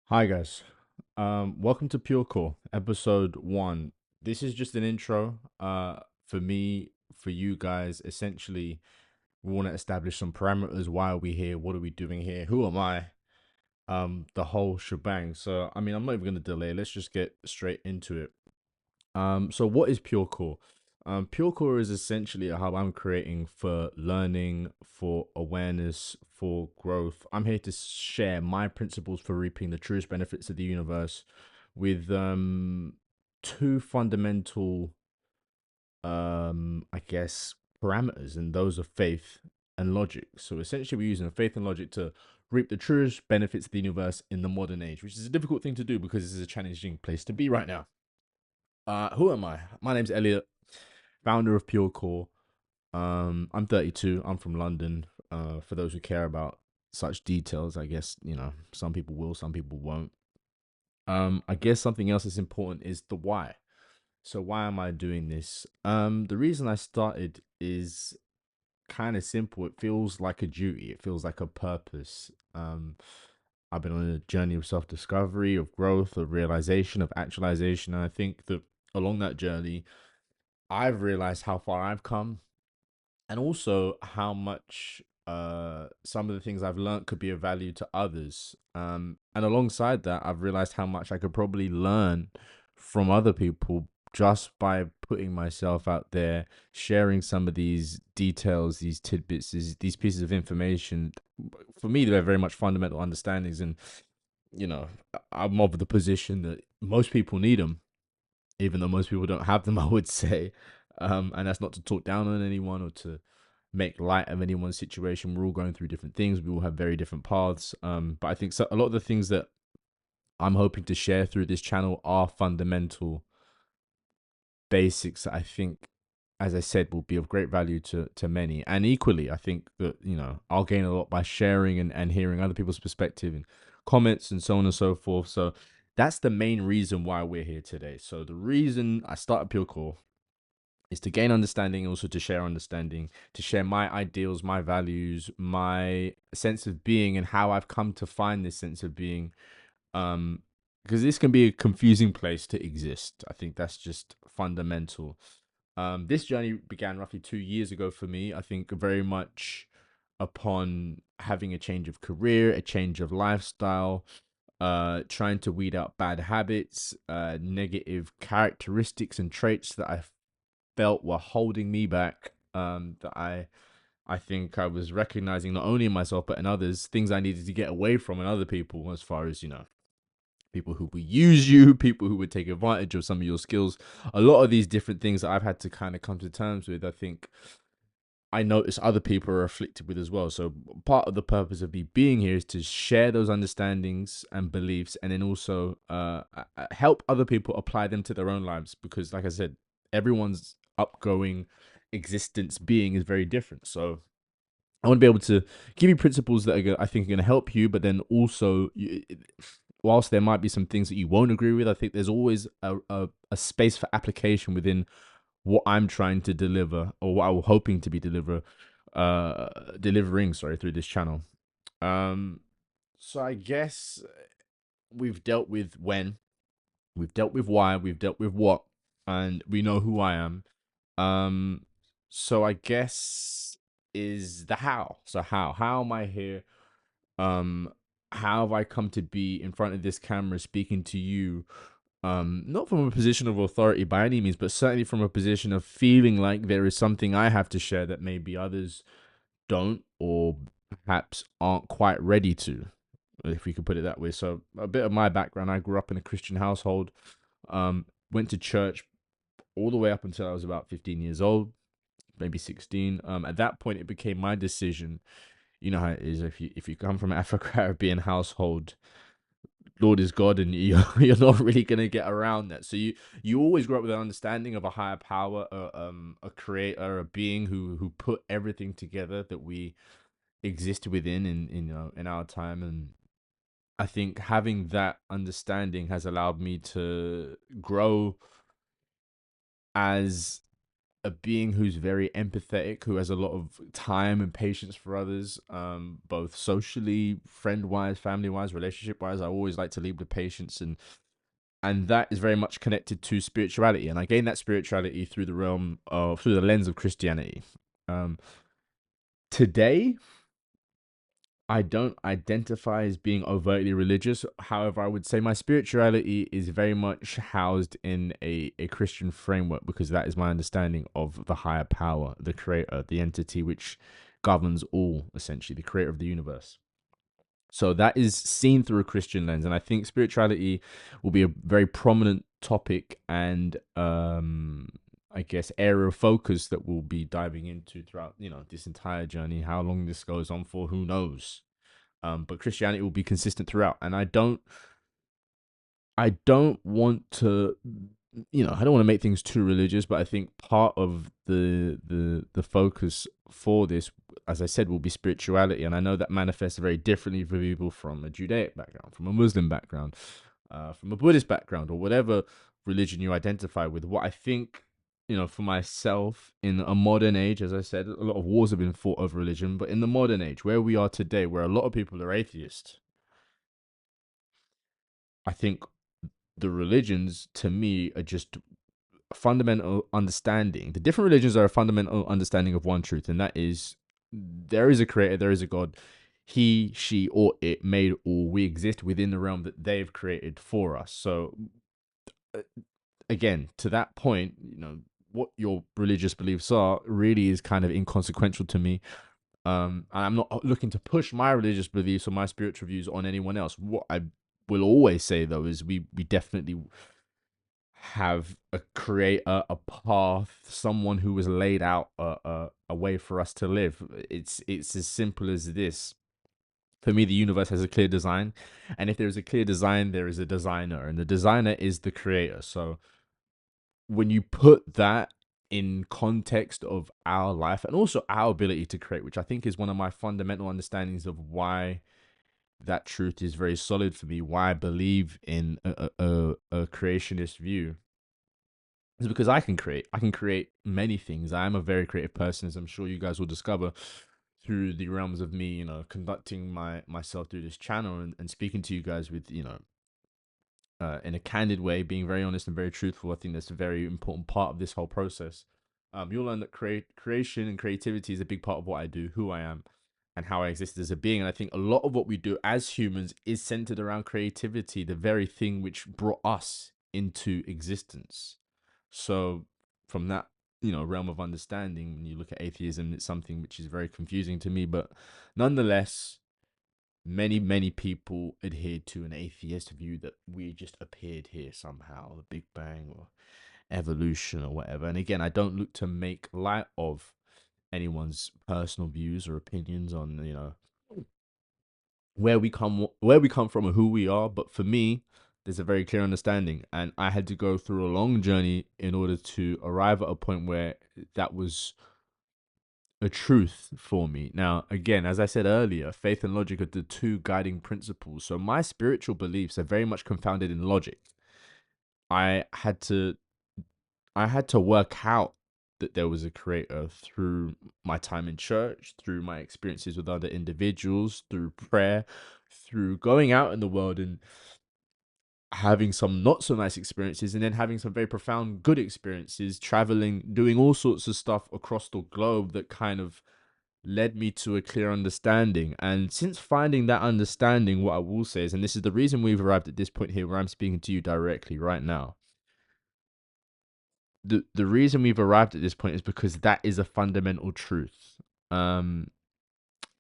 Hi guys. Welcome to Purecore, Ep.1. This is just an intro. For me, for you guys, essentially, we want to establish some parameters. Why are we here? What are we doing here? Who am I? The whole shebang. So, I mean, I'm not even gonna delay. Let's just get straight into it. So what is Purecore? Purecore is essentially a hub I'm creating for learning, for awareness, for growth. I'm here to share my principles for reaping the truest benefits of the universe with two fundamental I guess parameters, and those are faith and logic. So essentially we're using faith and logic to reap the truest benefits of the universe in the modern age, which is a difficult thing to do because this is a challenging place to be right now. Who am I? My name's Elliot, founder of Purecore. I'm 32. I'm from London. For those who care about such details, I guess some people will, some people won't. I guess something else that's important is the why. So why am I doing this? The reason I started is kind of simple. It feels like a duty. It feels like a purpose. I've been on a journey of self-discovery, of growth, of realization, of actualization. And I think that along that journey, I've realized how far I've come, and also how much some of the things I've learned could be of value to others. And alongside that, I've realized how much I could probably learn from other people just by putting myself out there, sharing some of these details, these tidbits, these pieces of information. For me, they're very much fundamental understandings, and you know, I'm of the position that most people need them, even though most people don't have them. I would say, and that's not to talk down on anyone or to make light of anyone's situation. We're all going through different things. We all have very different paths. But I think so, a lot of the things that I'm hoping to share through this channel are fundamental basics that I think, as I said, will be of great value to many. And equally, I think that, I'll gain a lot by sharing and hearing other people's perspective and comments and so on and so forth. So that's the main reason why we're here today. So the reason I started Purecore is to gain understanding, also to share understanding, to share my ideals, my values, my sense of being, and how I've come to find this sense of being. Um, because this can be a confusing place to exist. I think that's just fundamental. This journey began roughly 2 years ago for me. I think very much upon having a change of career, a change of lifestyle, trying to weed out bad habits, negative characteristics and traits that I felt were holding me back. That I think I was recognizing not only in myself but in others, things I needed to get away from in other people, as far as people who will use you, people who would take advantage of some of your skills. A lot of these different things that I've had to kind of come to terms with, I think I notice other people are afflicted with as well. So part of the purpose of me being here is to share those understandings and beliefs, and then also help other people apply them to their own lives. Because, like I said, everyone's upgoing existence being is very different. So I want to be able to give you principles that I think are going to help you, but then also, whilst there might be some things that you won't agree with, I think there's always a space for application within what I'm trying to deliver, or what I'm hoping to be delivering, sorry, through this channel. Um, so I guess we've dealt with when, we've dealt with why, we've dealt with what, and we know who I am. Um, so I guess is the how. So how am I here? Um, how have I come to be in front of this camera speaking to you? Not from a position of authority by any means, but certainly from a position of feeling like there is something I have to share that maybe others don't, or perhaps aren't quite ready to, if we could put it that way. So a bit of my background: I grew up in a Christian household. Went to church all the way up until I was about 15 years old, maybe 16. At that point, it became my decision. You know how it is, if you come from an Afro-Caribbean household, Lord is God, and you're not really gonna get around that. So you always grow up with an understanding of a higher power, a creator, a being who put everything together that we exist within in our time. And I think having that understanding has allowed me to grow as a being who's very empathetic, who has a lot of time and patience for others, both socially, friend wise, family wise, relationship wise. I always like to lead with patience, and that is very much connected to spirituality. And I gained that spirituality through the realm of through the lens of Christianity. Um, Today, I don't identify as being overtly religious. However, I would say my spirituality is very much housed in a Christian framework, because that is my understanding of the higher power, the creator, the entity which governs all, essentially, the creator of the universe. So that is seen through a Christian lens. And I think spirituality will be a very prominent topic and I guess area of focus that we'll be diving into throughout, this entire journey. How long this goes on for, who knows? But Christianity will be consistent throughout. And I don't want to, I don't want to make things too religious, but I think part of the focus for this, as I said, will be spirituality. And I know that manifests very differently for people from a Judaic background, from a Muslim background, from a Buddhist background, or whatever religion you identify with. What I think, for myself, in a modern age, as I said, a lot of wars have been fought over religion, but in the modern age, where we are today, where a lot of people are atheists, I think the religions, to me, are just a fundamental understanding. The different religions are a fundamental understanding of one truth, and that is there is a creator, there is a God. He, she, or it made all. We exist within the realm that they've created for us. So, uh, again, to that point, what your religious beliefs are really is kind of inconsequential to me. And I'm not looking to push my religious beliefs or my spiritual views on anyone else. What I will always say, though, is we definitely have a creator, a path, someone who has laid out a way for us to live. It's as simple as this. For me, the universe has a clear design, and if there is a clear design, there is a designer, and the designer is the creator. So when you put that in context of our life and also our ability to create, which I think is one of my fundamental understandings of why that truth is very solid for me, why I believe in a creationist view, is because I can create. I can create many things. I am a very creative person, as I'm sure you guys will discover through the realms of me, conducting myself through this channel, and speaking to you guys with, in a candid way, being very honest and very truthful. I think that's a very important part of this whole process. You'll learn that creation and creativity is a big part of what I do, who I am, and how I exist as a being. And I think a lot of what we do as humans is centered around creativity, the very thing which brought us into existence. So, from that, realm of understanding, when you look at atheism, it's something which is very confusing to me. But nonetheless, many people adhere to an atheist view that we just appeared here somehow, the Big Bang or evolution or whatever. And again, I don't look to make light of anyone's personal views or opinions on, where we come from or who we are. But for me, there's a very clear understanding, and I had to go through a long journey in order to arrive at a point where that was a truth for me. Now, again, as I said earlier, faith and logic are the two guiding principles. So my spiritual beliefs are very much confounded in logic. I had to I had to work out that there was a creator through my time in church, through my experiences with other individuals, through prayer, through going out in the world and having some not so nice experiences, and then having some very profound good experiences, traveling, doing all sorts of stuff across the globe that kind of led me to a clear understanding. And since finding that understanding, what I will say is, and this is the reason we've arrived at this point here where I'm speaking to you directly right now, the reason we've arrived at this point is because that is a fundamental truth. Um,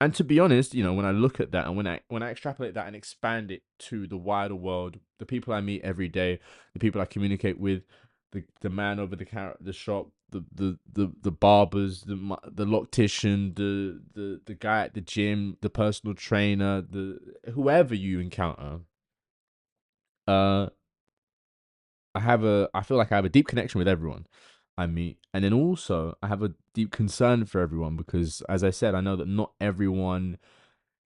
and to be honest, when I look at that and when I extrapolate that and expand it to the wider world, the people I meet every day, the people I communicate with, the man over the counter at the shop, the barbers, the loctician, the guy at the gym, the personal trainer, the whoever you encounter, uh, I feel like I have a deep connection with everyone I meet. And then also I have a deep concern for everyone because, as I said, I know that not everyone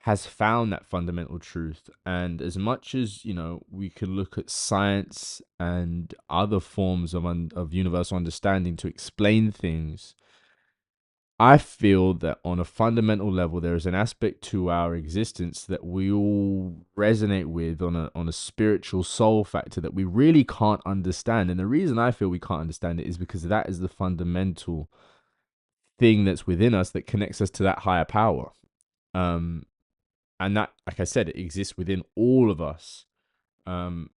has found that fundamental truth. And as much as, we can look at science and other forms of universal understanding to explain things, I feel that on a fundamental level, there is an aspect to our existence that we all resonate with on a spiritual soul factor that we really can't understand. And the reason I feel we can't understand it is because that is the fundamental thing that's within us that connects us to that higher power. Um, and that, like I said, it exists within all of us. Um,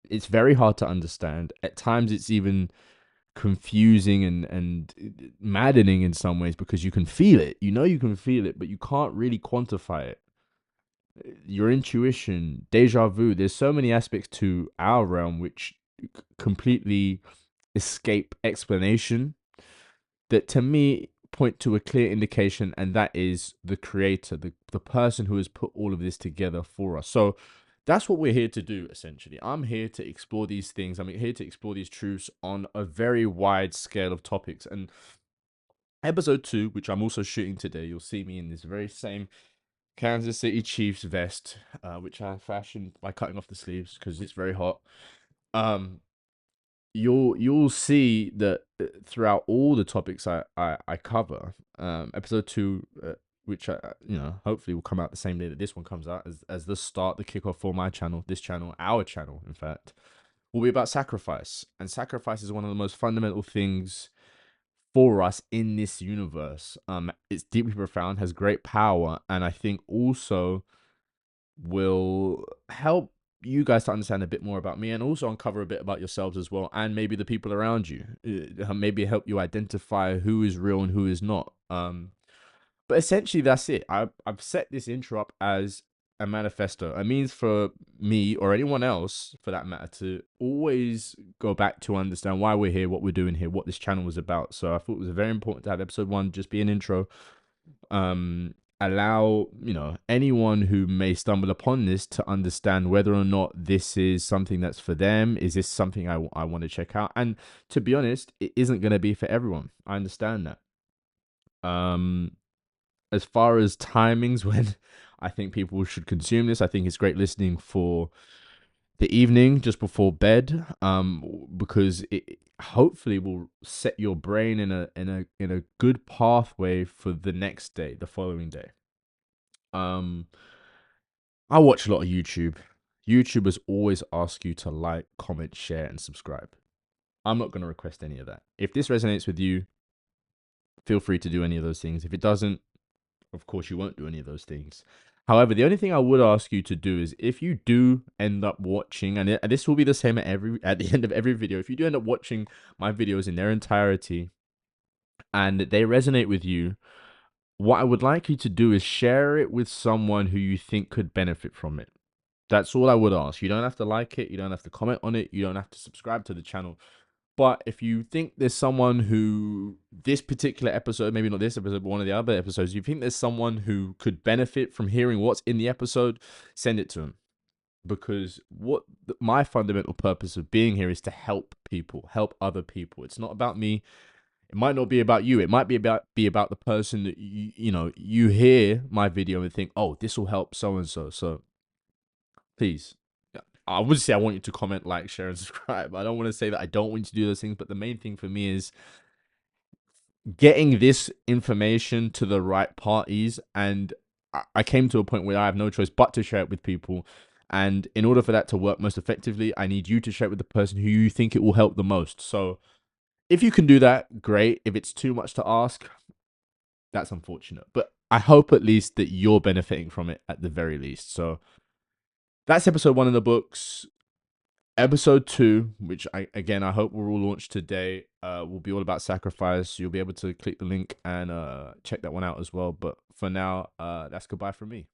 it's very hard to understand. At times, it's even confusing and maddening in some ways because you can feel it. You can feel it, but you can't really quantify it. Your intuition, deja vu. There's so many aspects to our realm which completely escape explanation that to me point to a clear indication, and that is the creator, the person who has put all of this together for us. So that's what we're here to do, essentially. I'm here to explore these things. I'm here to explore these truths on a very wide scale of topics. And episode 2, which I'm also shooting today, you'll see me in this very same Kansas City Chiefs vest, which I fashioned by cutting off the sleeves because it's very hot. Um, you'll see that throughout all the topics I cover, episode 2, which hopefully will come out the same day that this one comes out, as the start, the kickoff for my channel, this channel, our channel, in fact, will be about sacrifice. And sacrifice is one of the most fundamental things for us in this universe. It's deeply profound, has great power, and I think also will help you guys to understand a bit more about me, and also uncover a bit about yourselves as well, and maybe the people around you. Maybe help you identify who is real and who is not. But essentially, that's it. I've set this intro up as a manifesto. A means for me, or anyone else for that matter, to always go back to understand why we're here, what we're doing here, what this channel was about. So I thought it was very important to have episode 1 just be an intro. Allow anyone who may stumble upon this to understand whether or not this is something that's for them. Is this something I want to check out? And to be honest, it isn't going to be for everyone. I understand that. As far as timings when I think people should consume this, I think it's great listening for the evening just before bed, because it hopefully will set your brain in a good pathway for the next day, the following day. I watch a lot of YouTube. YouTubers always ask you to like, comment, share, and subscribe. I'm not going to request any of that. If this resonates with you, feel free to do any of those things. If it doesn't, of course, you won't do any of those things. However, the only thing I would ask you to do is, if you do end up watching, and this will be the same at the end of every video, if you do end up watching my videos in their entirety and they resonate with you, what I would like you to do is share it with someone who you think could benefit from it. That's all I would ask. You don't have to like it. You don't have to comment on it. You don't have to subscribe to the channel. But if you think there's someone who, this particular episode, maybe not this episode, but one of the other episodes, you think there's someone who could benefit from hearing what's in the episode, send it to them. Because my fundamental purpose of being here is to help people, help other people. It's not about me. It might not be about you. It might be about the person that you hear my video and think, oh, this will help so and so. So please. I would say I want you to comment, like, share, and subscribe. I don't want to say that I don't want you to do those things, but the main thing for me is getting this information to the right parties. And I came to a point where I have no choice but to share it with people. And in order for that to work most effectively, I need you to share it with the person who you think it will help the most. So if you can do that, great. If it's too much to ask, that's unfortunate. But I hope at least that you're benefiting from it at the very least. So that's episode 1 in the books. Episode 2, which I hope will all launch today, will be all about sacrifice. You'll be able to click the link and check that one out as well. But for now, that's goodbye from me.